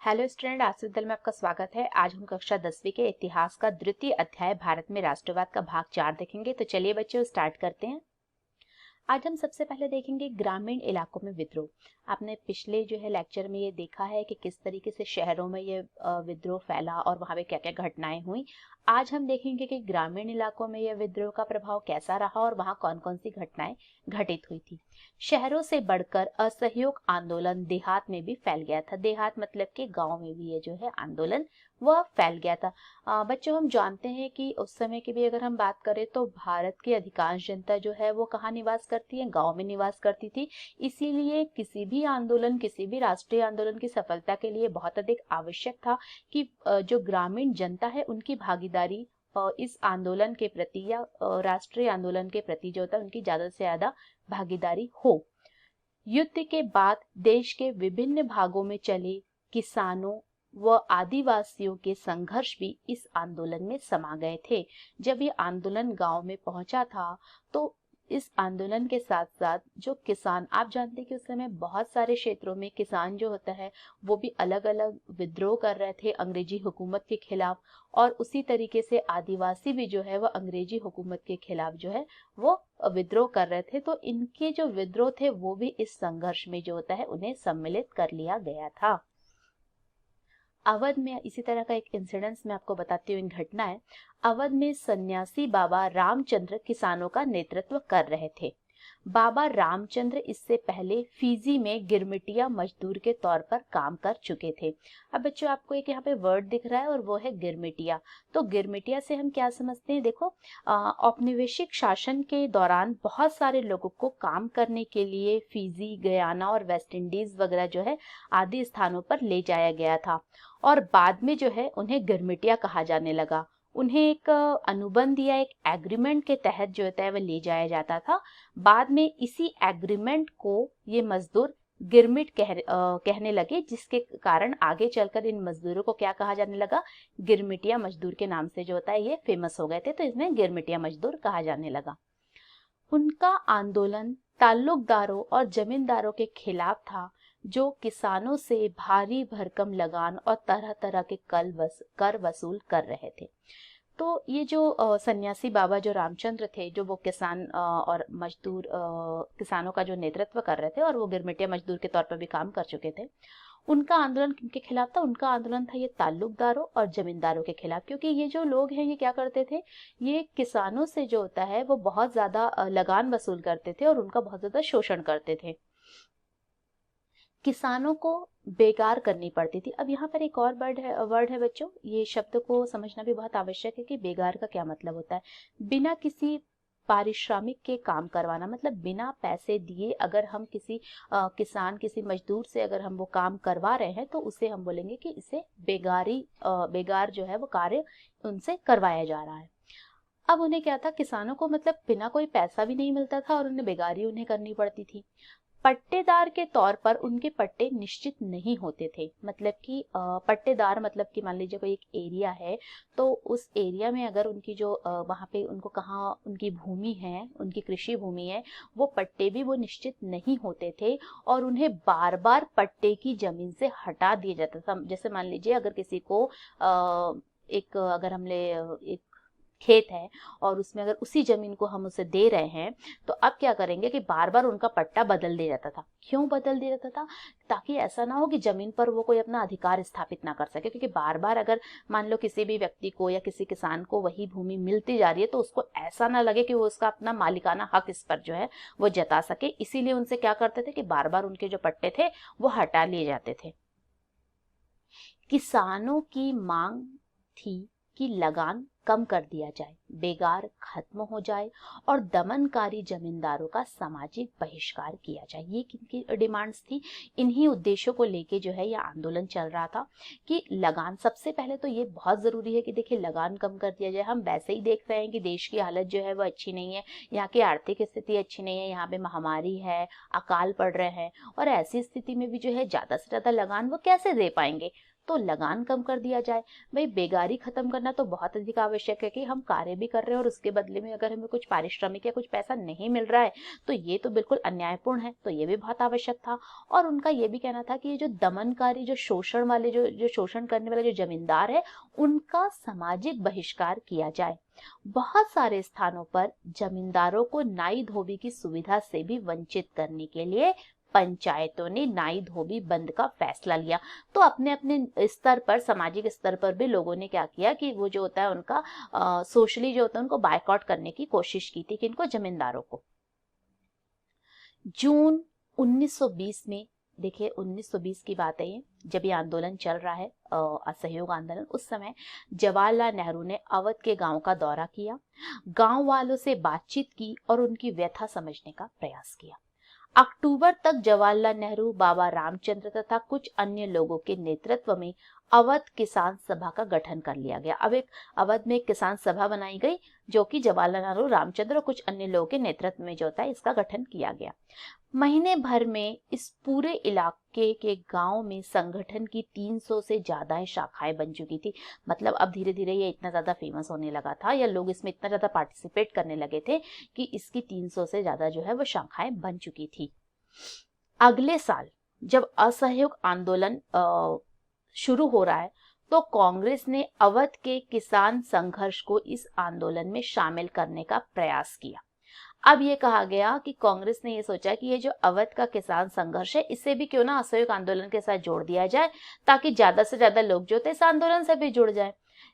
Hello student, आज विद्यालय में आपका स्वागत है। आज हम कक्षा 10वीं के इतिहास का द्वितीय अध्याय भारत में राष्ट्रवाद का भाग 4 देखेंगे। तो चलिए बच्चों स्टार्ट करते हैं। आज हम सबसे पहले देखेंगे ग्रामीण इलाकों में विद्रोह। आपने पिछले जो है लेक्चर में ये देखा है कि किस तरीके से शहरों में ये विद्रोह फैला और वहां पे क्या-क्या घटनाएं हुई। आज हम देखेंगे कि ग्रामीण इलाकों में यह विद्रोह का प्रभाव कैसा रहा और वहां कौन-कौन सी घटनाएं घटित हुई थी। शहरों से बढ़कर असहयोग आंदोलन देहात में भी फैल गया था। देहात मतलब कि गांव में भी ये जो है आंदोलन वह फैल गया था। बच्चों, हम जानते हैं कि उस समय की भी अगर हम बात करें तो भारत की अधिकांश जनता जो है वो कहाँ निवास करती है, गांव में निवास करती थी। इसीलिए किसी भी आंदोलन, किसी भी राष्ट्रीय आंदोलन की सफलता के लिए बहुत अधिक आवश्यक था कि जो ग्रामीण जनता है उनकी भागीदारी इस आंदोलन के प्रति या राष्ट्रीय आंदोलन के प्रति जो होता है उनकी ज्यादा से ज्यादा भागीदारी हो। युद्ध के बाद देश के विभिन्न भागों में चले किसानों व आदिवासियों के संघर्ष भी इस आंदोलन में समा गए थे। जब ये आंदोलन गांव में पहुंचा था तो इस आंदोलन के साथ साथ जो किसान, आप जानते हैं कि उस समय बहुत सारे क्षेत्रों में किसान जो होता है वो भी अलग अलग विद्रोह कर रहे थे अंग्रेजी हुकूमत के खिलाफ, और उसी तरीके से आदिवासी भी जो है वो अंग्रेजी हुकूमत के खिलाफ जो है वो विद्रोह कर रहे थे। तो इनके जो विद्रोह थे वो भी इस संघर्ष में जो होता है उन्हें सम्मिलित कर लिया गया था। अवध में इसी तरह का एक इंसिडेंस मैं आपको बताती हूँ, एक घटना है। अवध में सन्यासी बाबा रामचंद्र किसानों का नेतृत्व कर रहे थे। बाबा रामचंद्र इससे पहले फिजी में गिरमिटिया मजदूर के तौर पर काम कर चुके थे। अब बच्चों, आपको एक यहाँ पे वर्ड दिख रहा है और वो है गिरमिटिया। तो गिरमिटिया से हम क्या समझते हैं? देखो, औपनिवेशिक शासन के दौरान बहुत सारे लोगों को काम करने के लिए फिजी, गयाना और वेस्ट इंडीज वगैरह जो है आदि स्थानों पर ले जाया गया था और बाद में जो है उन्हें गिरमिटिया कहा जाने लगा। उन्हें एक अनुबंध या एक एग्रीमेंट के तहत जो होता है वह ले जाया जाता था। बाद में इसी एग्रीमेंट को ये मजदूर गिरमिट कहने लगे, जिसके कारण आगे चलकर इन मजदूरों को क्या कहा जाने लगा? गिरमिटिया मजदूर के नाम से जो होता है ये फेमस हो गए थे, तो इसमें गिरमिटिया मजदूर कहा जाने लगा। उनका आंदोलन ताल्लुकदारों और जमींदारों के खिलाफ था जो किसानों से भारी भरकम लगान और तरह तरह के कर वसूल कर रहे थे। तो ये जो सन्यासी बाबा जो रामचंद्र थे, जो वो किसान और मजदूर किसानों का जो नेतृत्व कर रहे थे और वो गिरमिटिया मजदूर के तौर पर भी काम कर चुके थे, उनका आंदोलन किनके खिलाफ था? उनका आंदोलन था ये ताल्लुकदारों और जमींदारों के खिलाफ। क्योंकि ये जो लोग हैं ये क्या करते थे? ये किसानों से जो होता है वो बहुत ज्यादा लगान वसूल करते थे और उनका बहुत ज्यादा शोषण करते थे। किसानों को बेकार करनी पड़ती थी। अब यहाँ पर एक और वर्ड है बच्चों, ये शब्द को समझना भी बहुत आवश्यक है कि बेकार का क्या मतलब होता है। बिना किसी पारिश्रमिक के काम करवाना, मतलब बिना पैसे दिए अगर हम किसी किसान, किसी मजदूर से अगर हम वो काम करवा रहे हैं तो उसे हम बोलेंगे कि इसे बेगार जो है वो कार्य उनसे करवाया जा रहा है। अब उन्हें क्या था? किसानों को मतलब बिना कोई पैसा भी नहीं मिलता था और उन्हें बेगारी उन्हें करनी पड़ती थी। पट्टेदार के तौर पर उनके पट्टे निश्चित नहीं होते थे। मतलब कि पट्टेदार मतलब कि मान लीजिए कोई एक एरिया है तो उस एरिया में अगर उनकी जो वहां पे उनको कहाँ उनकी भूमि है, उनकी कृषि भूमि है, वो पट्टे भी वो निश्चित नहीं होते थे और उन्हें बार बार पट्टे की जमीन से हटा दिया जाता था। जैसे मान लीजिए अगर किसी को अगर हमने एक खेत है और उसमें अगर उसी जमीन को हम उसे दे रहे हैं तो अब क्या करेंगे कि बार बार उनका पट्टा बदल दिया जाता था। क्यों बदल दिया जाता था? ताकि ऐसा ना हो कि जमीन पर वो कोई अपना अधिकार स्थापित ना कर सके। क्योंकि बार बार अगर मान लो किसी भी व्यक्ति को या किसी किसान को वही भूमि मिलती जा रही है तो उसको ऐसा ना लगे कि वो उसका अपना मालिकाना हक इस पर जो है वो जता सके। इसीलिए उनसे क्या करते थे कि बार बार उनके जो पट्टे थे वो हटा लिए जाते थे। किसानों की मांग थी कि लगान कम कर दिया जाए, बेगार खत्म हो जाए और दमनकारी जमींदारों का सामाजिक बहिष्कार किया जाए। ये किनकी डिमांड्स थी? इन्हीं उद्देश्यों को लेके जो है ये आंदोलन चल रहा था कि लगान, सबसे पहले तो ये बहुत जरूरी है कि देखिए लगान कम कर दिया जाए। हम वैसे ही देख रहे हैं कि देश की हालत जो है वो अच्छी नहीं है, यहाँ की आर्थिक स्थिति अच्छी नहीं है, यहाँ पे महामारी है, अकाल पड़ रहे हैं और ऐसी स्थिति में भी जो है ज्यादा से ज्यादा लगान वो कैसे दे पाएंगे? तो लगान कम कर दिया जाए। भाई बेगारी खत्म करना तो बहुत अधिक आवश्यक आवश्यक है कि हम कार्य भी कर रहे हैं और उसके बदले में अगर हमें कुछ पारिश्रमिक या कुछ पैसा नहीं मिल रहा है तो ये तो बिल्कुल अन्यायपूर्ण है, तो ये भी बहुत आवश्यक था। और उनका ये भी कहना था कि ये जो दमनकारी, जो शोषण वाले, जो शोषण करने वाले जो जमींदार है, उनका सामाजिक बहिष्कार किया जाए। बहुत सारे स्थानों पर जमींदारों को नाई धोबी की सुविधा से भी वंचित करने के लिए पंचायतों ने नाई धोबी बंद का फैसला लिया। तो अपने अपने स्तर पर, सामाजिक स्तर पर भी लोगों ने क्या किया कि वो जो होता है उनका सोशली जो होता है उनको बायकॉट करने की कोशिश की थी, किनको, जमींदारों को। जून 1920 में, देखिए 1920 की बात है ये, जब ये आंदोलन चल रहा है, असहयोग आंदोलन, उस समय जवाहरलाल नेहरू ने अवध के गांव का दौरा किया, गांव वालों से बातचीत की और उनकी व्यथा समझने का प्रयास किया। अक्टूबर तक जवाहरलाल नेहरू, बाबा रामचंद्र तथा कुछ अन्य लोगों के नेतृत्व में अवध किसान सभा का गठन कर लिया गया। अब एक अवध में एक किसान सभा बनाई गई जो कि जवाहरलाल नेहरू, रामचंद्र और कुछ अन्य लोगों के नेतृत्व में जो होता है इसका गठन किया गया। महीने भर में इस पूरे इलाके के गांव में संगठन की 300 से ज्यादा शाखाएं बन चुकी थी। मतलब अब धीरे धीरे ये इतना ज्यादा फेमस होने लगा था, या लोग इसमें इतना ज्यादा पार्टिसिपेट करने लगे थे कि इसकी 300 से ज्यादा जो है वो शाखाएं बन चुकी थी। अगले साल जब असहयोग आंदोलन शुरू हो रहा है तो कांग्रेस ने अवध के किसान संघर्ष को इस आंदोलन में शामिल करने का प्रयास किया। अब ये कहा गया कि कांग्रेस ने ये सोचा कि ये जो अवध का किसान संघर्ष है इसे भी क्यों ना असहयोग आंदोलन के साथ जोड़ दिया जाए, ताकि ज्यादा से ज्यादा लोग जो थे इस आंदोलन से भी जुड़ जाए।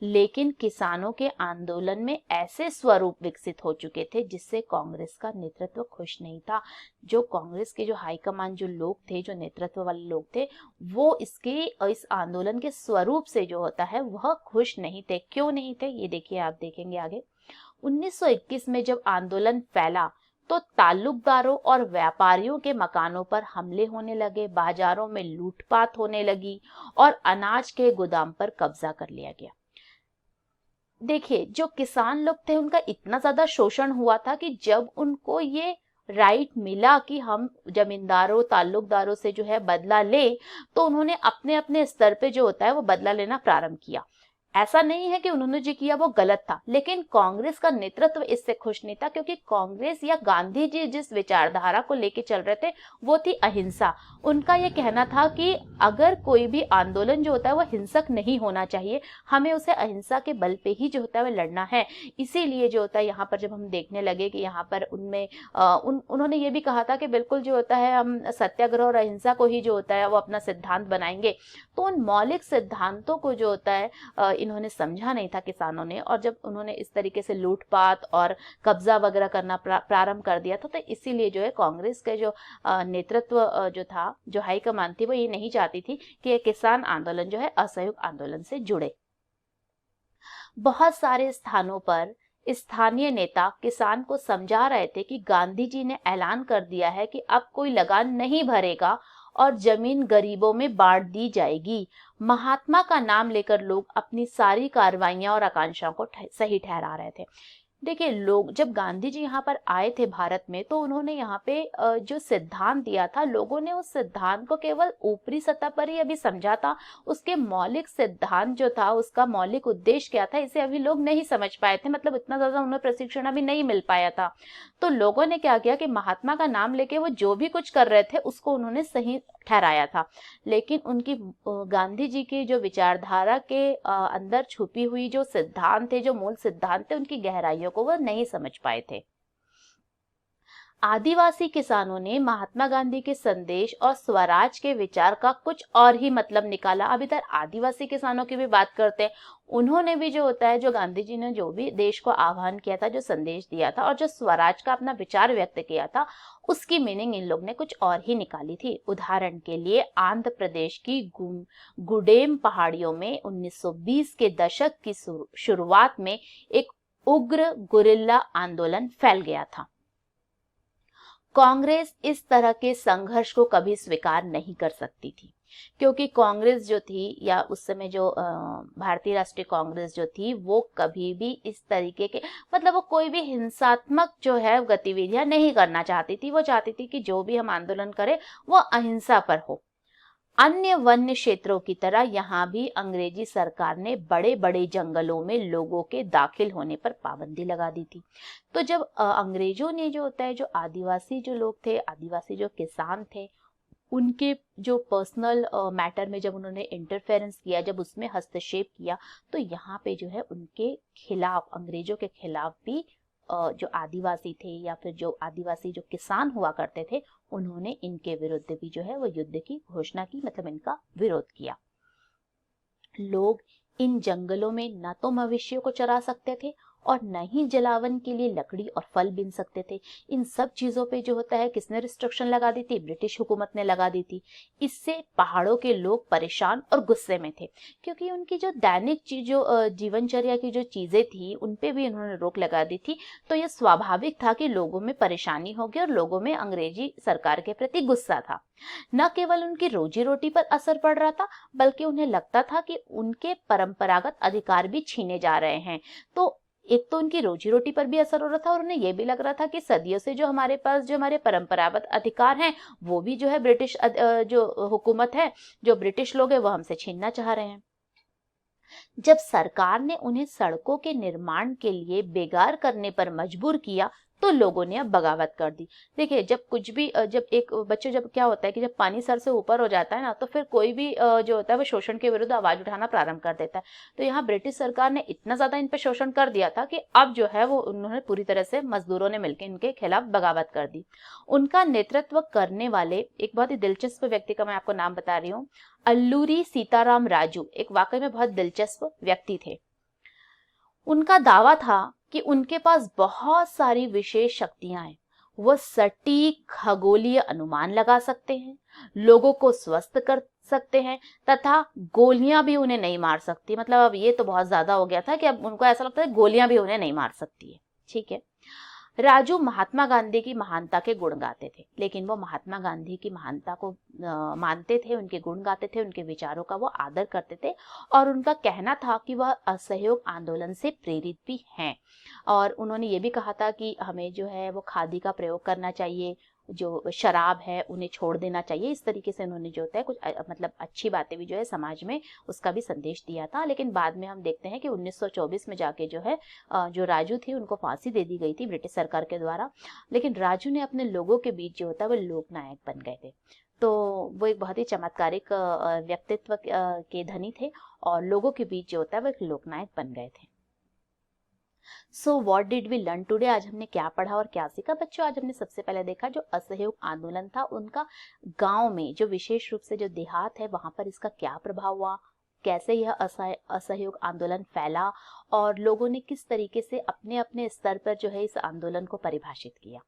लेकिन किसानों के आंदोलन में ऐसे स्वरूप विकसित हो चुके थे जिससे कांग्रेस का नेतृत्व खुश नहीं था। जो कांग्रेस के जो हाईकमान जो लोग थे, जो नेतृत्व वाले लोग थे, वो इस आंदोलन के स्वरूप से जो होता है वह खुश नहीं थे। क्यों नहीं थे ये देखिए, आप देखेंगे आगे। 1921 में जब आंदोलन फैला तो ताल्लुकदारों और व्यापारियों के मकानों पर हमले होने लगे, बाजारों में लूटपाट होने लगी और अनाज के गोदाम पर कब्जा कर लिया गया। देखिए, जो किसान लोग थे उनका इतना ज्यादा शोषण हुआ था कि जब उनको ये राइट मिला कि हम जमींदारों, ताल्लुकदारों से जो है बदला ले, तो उन्होंने अपने अपने स्तर पे जो होता है वो बदला लेना प्रारंभ किया। ऐसा नहीं है कि उन्होंने जो किया वो गलत था, लेकिन कांग्रेस का नेतृत्व इससे खुश नहीं था, क्योंकि कांग्रेस या गांधी जी जिस विचारधारा को लेके चल रहे थे वो थी अहिंसा। उनका ये कहना था कि अगर कोई भी आंदोलन जो होता है वो हिंसक नहीं होना चाहिए, हमें उसे अहिंसा के बल पे ही जो होता है वो लड़ना है। इसीलिए जो होता है यहाँ पर जब हम देखने लगे कि यहाँ पर उनमें उन्होंने ये भी कहा था कि बिल्कुल जो होता है हम सत्याग्रह और अहिंसा को ही जो होता है वो अपना सिद्धांत बनाएंगे। तो उन मौलिक सिद्धांतों को जो होता है इन्होंने समझा नहीं था किसानों ने, और जब उन्होंने इस तरीके से लूटपाट और कब्जा वगैरह करना प्रारंभ कर दिया था, तो इसीलिए जो है कांग्रेस के जो नेतृत्व जो था, जो हाईकमान थी, वो ये नहीं चाहती थी कि ये किसान आंदोलन जो है असहयोग आंदोलन से जुड़े। बहुत सारे स्थानों पर स्थानीय नेता किसान को समझा रहे थे कि गांधी जी ने ऐलान कर दिया है कि अब कोई लगान नहीं भरेगा और जमीन गरीबों में बांट दी जाएगी। महात्मा का नाम लेकर लोग अपनी सारी कार्रवाइयां और आकांक्षाओं को सही ठहरा रहे थे। देखिए, लोग जब गांधी जी यहाँ पर आए थे भारत में, तो उन्होंने यहाँ पे जो सिद्धांत दिया था, लोगों ने उस सिद्धांत को केवल ऊपरी सतह पर ही अभी समझा था। उसके मौलिक सिद्धांत जो था, उसका मौलिक उद्देश्य क्या था, इसे अभी लोग नहीं समझ पाए थे। मतलब इतना ज्यादा उन्हें प्रशिक्षण अभी नहीं मिल पाया था। तो लोगों ने क्या किया कि महात्मा का नाम लेके वो जो भी कुछ कर रहे थे उसको उन्होंने सही ठहराया था। लेकिन उनकी गांधी जी की जो विचारधारा के अंदर छुपी हुई जो सिद्धांत थे, जो मूल सिद्धांत थे, उनकी गहराइयों को वो नहीं समझ पाए थे। आदिवासी किसानों ने महात्मा गांधी के संदेश और स्वराज के विचार का कुछ और ही मतलब निकाला। अब इधर आदिवासी किसानों की भी बात करते हैं। उन्होंने भी जो होता है, जो गांधी जी ने जो भी देश को आह्वान किया था, जो संदेश दिया था और जो स्वराज का अपना विचार व्यक्त किया था, उसकी मीनिंग इन लोग ने कुछ और ही निकाली थी। उदाहरण के लिए आंध्र प्रदेश की गुडेम पहाड़ियों में 1920 के दशक की शुरुआत में एक उग्र गुरिल्ला आंदोलन फैल गया था। कांग्रेस इस तरह के संघर्ष को कभी स्वीकार नहीं कर सकती थी, क्योंकि कांग्रेस जो थी, या उस समय जो भारतीय राष्ट्रीय कांग्रेस जो थी, वो कभी भी इस तरीके के, मतलब वो कोई भी हिंसात्मक जो है गतिविधियां नहीं करना चाहती थी। वो चाहती थी कि जो भी हम आंदोलन करें वो अहिंसा पर हो। अन्य वन्य क्षेत्रों की तरह यहाँ भी अंग्रेजी सरकार ने बड़े बड़े जंगलों में लोगों के दाखिल होने पर पाबंदी लगा दी थी। तो जब अंग्रेजों ने जो होता है, जो आदिवासी जो लोग थे, आदिवासी जो किसान थे, उनके जो पर्सनल मैटर में जब उन्होंने इंटरफेरेंस किया, जब उसमें हस्तक्षेप किया, तो यहाँ पे जो है उनके खिलाफ, अंग्रेजों के खिलाफ भी जो आदिवासी थे या फिर जो आदिवासी जो किसान हुआ करते थे, उन्होंने इनके विरुद्ध भी जो है वो युद्ध की घोषणा की, मतलब इनका विरोध किया। लोग इन जंगलों में न तो मवेशियों को चरा सकते थे और न ही जलावन के लिए लकड़ी और फल बीन सकते थे। इन सब चीजों पे जो होता है किसने रिस्ट्रिक्शन लगा दी थी? ब्रिटिश हुकूमत ने लगा दी थी। इससे पहाड़ों के लोग परेशान और गुस्से में थे, क्योंकि उनकी जो दैनिक चीजों जीवनचर्या की जो चीजें थी उन पे भी इन्होंने रोक लगा दी थी। तो यह स्वाभाविक था कि लोगों में परेशानी होगी और लोगों में अंग्रेजी सरकार के प्रति गुस्सा था। न केवल उनकी रोजी रोटी पर असर पड़ रहा था, बल्कि उन्हें लगता था कि उनके परंपरागत अधिकार भी छीने जा रहे हैं। तो एक तो उनकी रोजी रोटी पर भी असर हो रहा था और उन्हें यह भी लग रहा था कि सदियों से जो हमारे पास जो हमारे परंपरागत अधिकार हैं, वो भी जो है ब्रिटिश जो हुकूमत है, जो ब्रिटिश लोग हैं, वो हमसे छीनना चाह रहे हैं। जब सरकार ने उन्हें सड़कों के निर्माण के लिए बेगार करने पर मजबूर किया, तो लोगों ने अब बगावत कर दी। देखिए, जब कुछ भी जब एक बच्चे, जब क्या होता है कि जब पानी सर से ऊपर हो जाता है ना, तो फिर कोई भी जो होता है वो शोषण के विरुद्ध आवाज उठाना प्रारंभ कर देता है। तो यहाँ ब्रिटिश सरकार ने इतना ज्यादा इन पर शोषण कर दिया था कि अब जो है वो उन्होंने पूरी तरह से, मजदूरों ने मिलकर इनके खिलाफ बगावत कर दी। उनका नेतृत्व करने वाले एक बहुत ही दिलचस्प व्यक्ति का मैं आपको नाम बता रही हूँ, अल्लूरी सीताराम राजू, एक वाकई में बहुत दिलचस्प व्यक्ति थे। उनका दावा था कि उनके पास बहुत सारी विशेष शक्तियां हैं। वो सटीक खगोलीय अनुमान लगा सकते हैं, लोगों को स्वस्थ कर सकते हैं, तथा गोलियां भी उन्हें नहीं मार सकती। मतलब अब ये तो बहुत ज्यादा हो गया था कि अब उनको ऐसा लगता है गोलियां भी उन्हें नहीं मार सकती है। ठीक है। राजू महात्मा गांधी की महानता के गुण गाते थे, लेकिन वो महात्मा गांधी की महानता को मानते थे, उनके गुण गाते थे, उनके विचारों का वो आदर करते थे, और उनका कहना था कि वह असहयोग आंदोलन से प्रेरित भी हैं। और उन्होंने ये भी कहा था कि हमें जो है वो खादी का प्रयोग करना चाहिए, जो शराब है उन्हें छोड़ देना चाहिए। इस तरीके से उन्होंने जो होता है कुछ मतलब अच्छी बातें भी जो है समाज में, उसका भी संदेश दिया था। लेकिन बाद में हम देखते हैं कि 1924 में जाके जो है जो राजू थी उनको फांसी दे दी गई थी ब्रिटिश सरकार के द्वारा। लेकिन राजू ने अपने लोगों के बीच जो होता है वो लोकनायक बन गए थे। तो वो एक बहुत ही चमत्कारिक व्यक्तित्व के धनी थे और लोगों के बीच जो होता है वो एक लोकनायक बन गए थे। So what did we learn today? आज हमने क्या पढ़ा और क्या सीखा बच्चों? आज हमने सबसे पहले देखा जो असहयोग आंदोलन था, उनका गांव में, जो विशेष रूप से जो देहात है वहां पर इसका क्या प्रभाव हुआ, कैसे यह असहयोग आंदोलन फैला, और लोगों ने किस तरीके से अपने अपने स्तर पर जो है इस आंदोलन को परिभाषित किया।